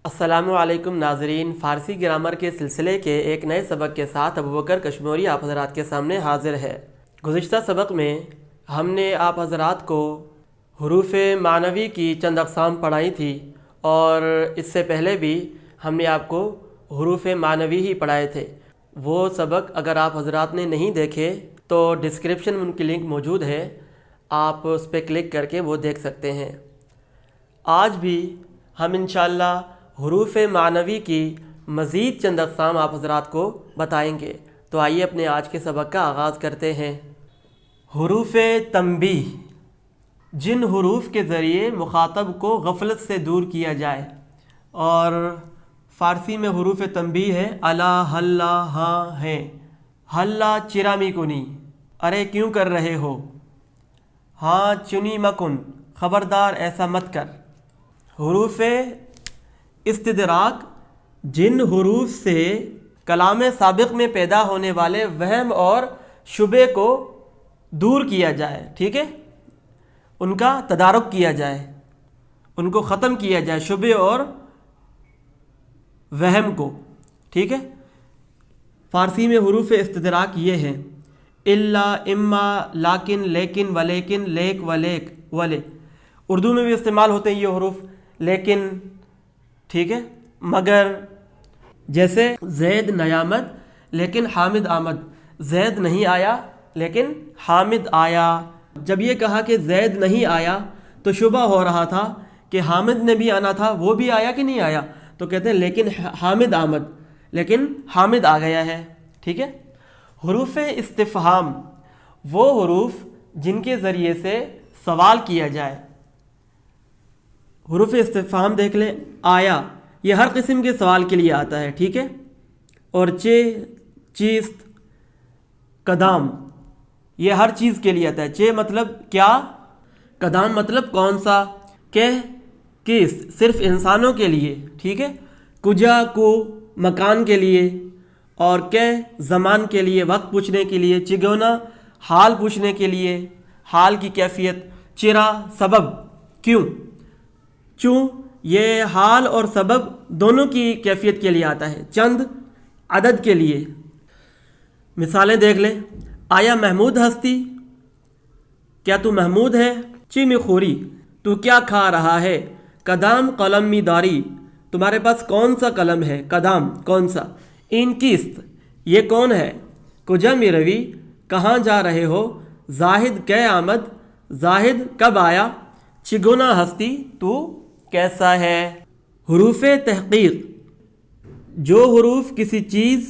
السلام علیکم ناظرین، فارسی گرامر کے سلسلے کے ایک نئے سبق کے ساتھ ابوبکر کشموری آپ حضرات کے سامنے حاضر ہے۔ گزشتہ سبق میں ہم نے آپ حضرات کو حروف معنوی کی چند اقسام پڑھائی تھی، اور اس سے پہلے بھی ہم نے آپ کو حروف معنوی ہی پڑھائے تھے۔ وہ سبق اگر آپ حضرات نے نہیں دیکھے تو ڈسکرپشن میں ان کی لنک موجود ہے، آپ اس پہ کلک کر کے وہ دیکھ سکتے ہیں۔ آج بھی ہم انشاءاللہ حروف معنوی کی مزید چند اقسام آپ حضرات کو بتائیں گے۔ تو آئیے اپنے آج کے سبق کا آغاز کرتے ہیں۔ حروف تنبیہ، جن حروف کے ذریعے مخاطب کو غفلت سے دور کیا جائے، اور فارسی میں حروف تنبیہ ہے الا ہلا ہاں ہیں، ہلا چرامی کنی، ارے کیوں کر رہے ہو، ہاں چنی مکن، خبردار ایسا مت کر۔ حروف استدراک، جن حروف سے کلام سابق میں پیدا ہونے والے وہم اور شبہ کو دور کیا جائے، ٹھیک ہے، ان کا تدارک کیا جائے، ان کو ختم کیا جائے، شبہ اور وہم کو، ٹھیک ہے۔ فارسی میں حروف استدراک یہ ہیں الا، اما، لاکن، لیکن، ولیکن، لیک، ولیک، ولے۔ اردو میں بھی استعمال ہوتے ہیں یہ حروف، لیکن، ٹھیک ہے، مگر، جیسے زید نیامد لیکن حامد آمد، زید نہیں آیا لیکن حامد آیا۔ جب یہ کہا کہ زید نہیں آیا تو شبہ ہو رہا تھا کہ حامد نے بھی آنا تھا، وہ بھی آیا کہ نہیں آیا، تو کہتے ہیں لیکن حامد آمد، لیکن حامد آ گیا ہے، ٹھیک ہے۔ حروف استفہام، وہ حروف جن کے ذریعے سے سوال کیا جائے۔ حروف استفہام دیکھ لیں، آیا یہ ہر قسم کے سوال کے لیے آتا ہے، ٹھیک ہے، اور چے، چیست، قدام، یہ ہر چیز کے لیے آتا ہے۔ چے مطلب کیا، قدام مطلب کون سا، کس صرف انسانوں کے لیے، ٹھیک ہے، کجا، کو مکان کے لیے، اور زمان کے لیے، وقت پوچھنے کے لیے، چگونا حال پوچھنے کے لیے، حال کی کیفیت، چرا سبب، کیوں، چوں یہ حال اور سبب دونوں کی کیفیت کے لیے آتا ہے، چند عدد کے لیے۔ مثالیں دیکھ لیں، آیا محمود ہستی، کیا تو محمود ہے، چی میں خوری، تو کیا کھا رہا ہے، قدام قلم می داری، تمہارے پاس کون سا قلم ہے، قدام کون سا، این کیست یہ کون ہے، کجا می روی کہاں جا رہے ہو، زاہد کے آمد زاہد کب آیا، چگونا ہستی تو کیسا ہے۔ حروف تحقیق، جو حروف کسی چیز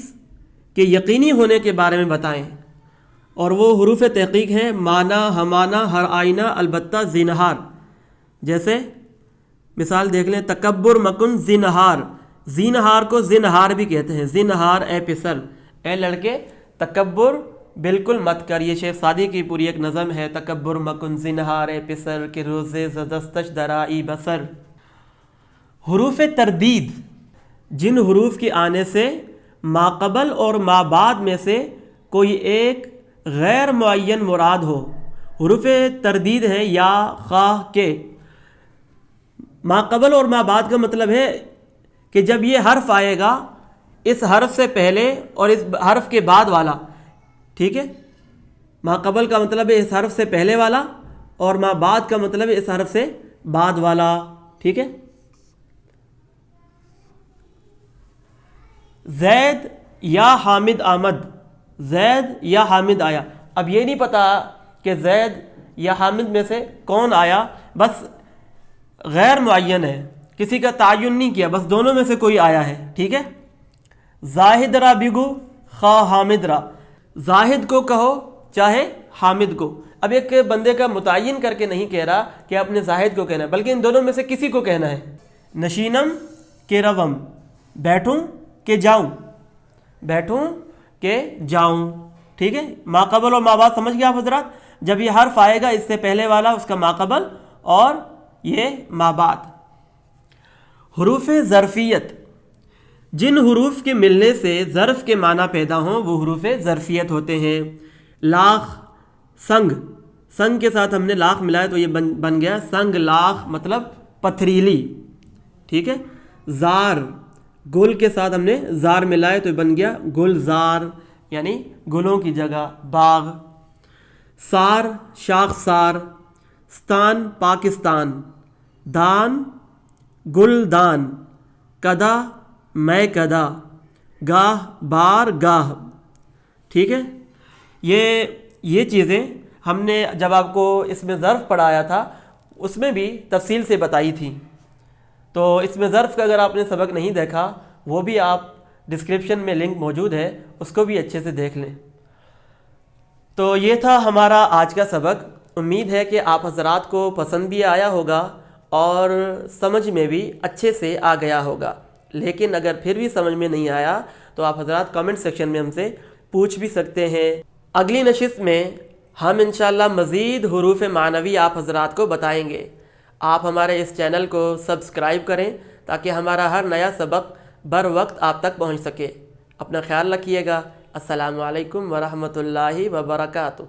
کے یقینی ہونے کے بارے میں بتائیں، اور وہ حروف تحقیق ہیں مانا، ہمانا، ہر آئینہ، البتہ، زینہار۔ جیسے مثال دیکھ لیں، تکبر مکن زینہار، زینہار کو زنہار بھی کہتے ہیں، زنہار اے پسر، اے لڑکے تکبر بالکل مت کر۔ یہ شیخ سعدی کی پوری ایک نظم ہے، تکبر مکن زنہار اے پسر، کہ روزے زدستش درائی بسر۔ حروف تردید، جن حروف کے آنے سے ماقبل اور مابعد میں سے کوئی ایک غیر معین مراد ہو۔ حروف تردید ہیں یا، خواہ، کے۔ ماقبل اور مابعد کا مطلب ہے کہ جب یہ حرف آئے گا اس حرف سے پہلے اور اس حرف کے بعد والا، ٹھیک ہے، ماقبل کا مطلب ہے اس حرف سے پہلے والا، اور مابعد کا مطلب ہے اس حرف سے بعد والا، ٹھیک ہے۔ زید یا حامد آمد، زید یا حامد آیا۔ اب یہ نہیں پتا کہ زید یا حامد میں سے کون آیا، بس غیر معین ہے، کسی کا تعین نہیں کیا، بس دونوں میں سے کوئی آیا ہے، ٹھیک ہے۔ زاہد را بگو خواہ حامد را، زاہد کو کہو چاہے حامد کو۔ اب ایک بندے کا متعین کر کے نہیں کہہ رہا کہ آپ نے زاہد کو کہنا ہے، بلکہ ان دونوں میں سے کسی کو کہنا ہے۔ نشینم کے روم، بیٹھوں کہ جاؤں، بیٹھوں کہ جاؤں، ٹھیک ہے۔ ماقبل اور مابعد سمجھ گئے آپ حضرات؟ جب یہ حرف آئے گا اس سے پہلے والا اس کا ماقبل اور یہ مابعد۔ حروف ظرفیت، جن حروف کے ملنے سے ظرف کے معنی پیدا ہوں وہ حروف ظرفیت ہوتے ہیں۔ لاخ، سنگ، سنگ کے ساتھ ہم نے لاخ ملایا تو یہ بن گیا سنگ لاخ، مطلب پتھریلی، ٹھیک ہے۔ زار، گل کے ساتھ ہم نے زار ملائے تو بن گیا گلزار، یعنی گلوں کی جگہ، باغ۔ سار، شاخسار۔ ستان، پاکستان۔ دان، گلدان۔ کدا، میں کدا۔ گاہ، بار، گاہ۔ ٹھیک ہے، یہ چیزیں ہم نے جب آپ کو اس میں ظرف پڑھایا تھا اس میں بھی تفصیل سے بتائی تھی، تو اس میں ظرف کا اگر آپ نے سبق نہیں دیکھا وہ بھی آپ ڈسکرپشن میں لنک موجود ہے، اس کو بھی اچھے سے دیکھ لیں۔ تو یہ تھا ہمارا آج کا سبق، امید ہے کہ آپ حضرات کو پسند بھی آیا ہوگا اور سمجھ میں بھی اچھے سے آ گیا ہوگا۔ لیکن اگر پھر بھی سمجھ میں نہیں آیا تو آپ حضرات کمنٹ سیکشن میں ہم سے پوچھ بھی سکتے ہیں۔ اگلی نشست میں ہم انشاءاللہ مزید حروف معنوی آپ حضرات کو بتائیں گے۔ آپ ہمارے اس چینل کو سبسکرائب کریں تاکہ ہمارا ہر نیا سبق بر وقت آپ تک پہنچ سکے۔ اپنا خیال رکھیے گا۔ السلام علیکم ورحمۃ اللہ وبرکاتہ۔